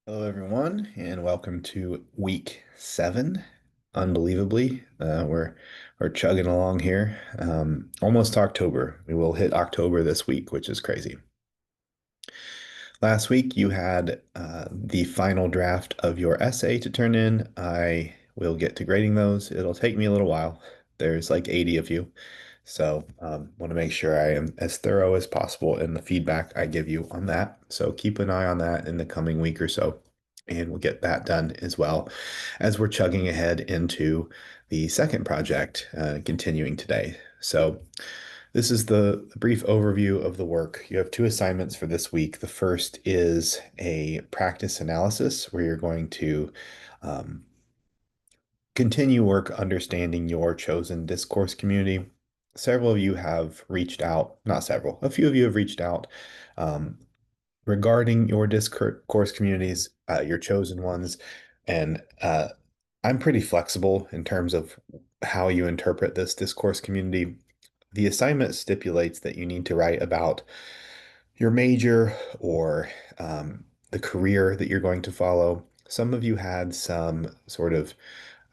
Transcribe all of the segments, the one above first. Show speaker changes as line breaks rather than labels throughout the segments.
Hello, everyone, and welcome to week 7. Unbelievably, we're chugging along here. Almost October. We will hit October this week, which is crazy. Last week, you had the final draft of your essay to turn in. I will get to grading those. It'll take me a little while. There's like 80 of you, so want to make sure I am as thorough as possible in the feedback I give you on that. So keep an eye on that in the coming week or so, and we'll get that done as well as we're chugging ahead into the second project, continuing today. So this is the brief overview of the work. You have two assignments for this week. The first is a practice analysis where you're going to um, continue work understanding your chosen discourse community. Several of you have reached out, not several, a few of you have reached out um, regarding your discourse communities, your chosen ones, and I'm pretty flexible in terms of how you interpret this discourse community. The assignment stipulates that you need to write about your major or the career that you're going to follow. Some of you had some sort of,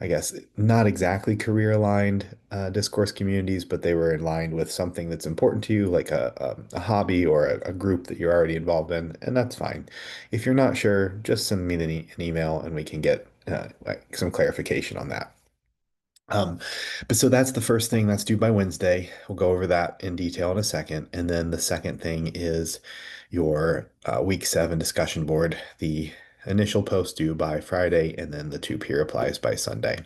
I guess, not exactly career aligned discourse communities, but they were in line with something that's important to you, like a hobby or a group that you're already involved in, and that's fine. If you're not sure, just send me an email and we can get like some clarification on that. Um, but so that's the first thing that's due by Wednesday. We'll go over that in detail in a second. And then the second thing is your week 7 discussion board. The initial post due by Friday, and then the two peer replies by Sunday.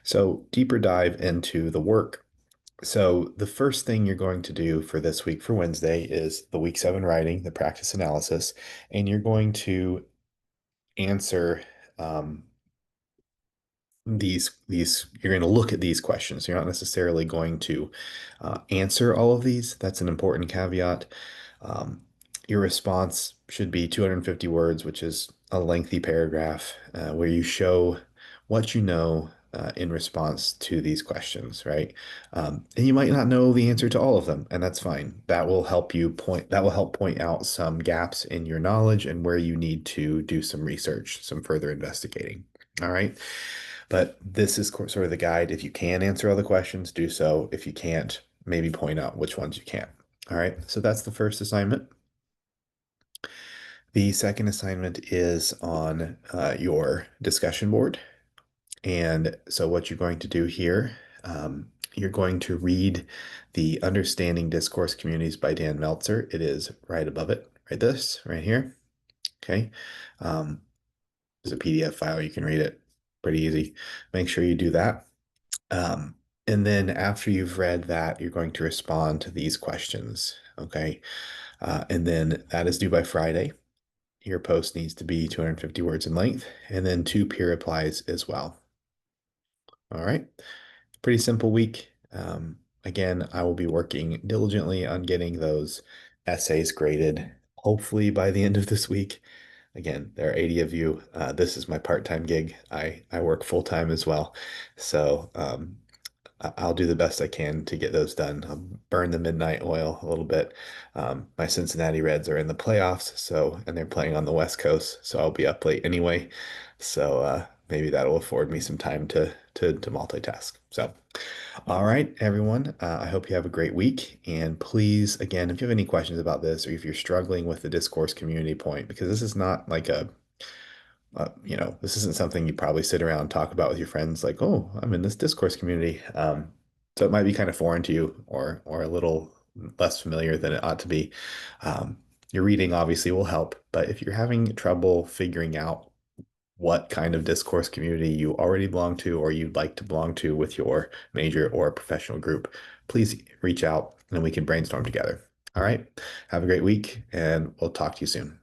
So deeper dive into the work. So the first thing you're going to do for this week for Wednesday is the week 7 writing, the practice analysis, and you're going to answer um, these you're going to look at these questions. You're not necessarily going to answer all of these. That's an important caveat. Um, your response should be 250 words, which is a lengthy paragraph where you show what you know in response to these questions, right? And you might not know the answer to all of them, and that's fine. That will help point out some gaps in your knowledge and where you need to do some research, some further investigating. All right. But this is sort of the guide. If you can answer all the questions, do so. If you can't, maybe point out which ones you can't. All right, so that's the first assignment. The second assignment is on your discussion board. And so what you're going to do here, you're going to read the Understanding Discourse Communities by Dan Meltzer. It is right above it, right this, right here. Okay. Um, there's a PDF file. You can read it pretty easy. Make sure you do that. Um, and then after you've read that, you're going to respond to these questions. Okay. And then that is due by Friday. Your post needs to be 250 words in length, and then two peer replies as well. All right. Pretty simple week. Again, I will be working diligently on getting those essays graded, hopefully by the end of this week. Again, there are 80 of you. This is my part-time gig. I work full-time as well. So I'll do the best I can to get those done. I'll burn the midnight oil a little bit. My Cincinnati Reds are in the playoffs, and they're playing on the West Coast, so I'll be up late anyway. So maybe that'll afford me some time to multitask. So, all right, everyone. I hope you have a great week. And please, again, if you have any questions about this, or if you're struggling with the discourse community point, because this is not like this isn't something you probably sit around and talk about with your friends, like, oh, I'm in this discourse community. So it might be kind of foreign to you or a little less familiar than it ought to be. Um, your reading obviously will help, but if you're having trouble figuring out what kind of discourse community you already belong to or you'd like to belong to with your major or professional group, please reach out and we can brainstorm together. All right. Have a great week, and we'll talk to you soon.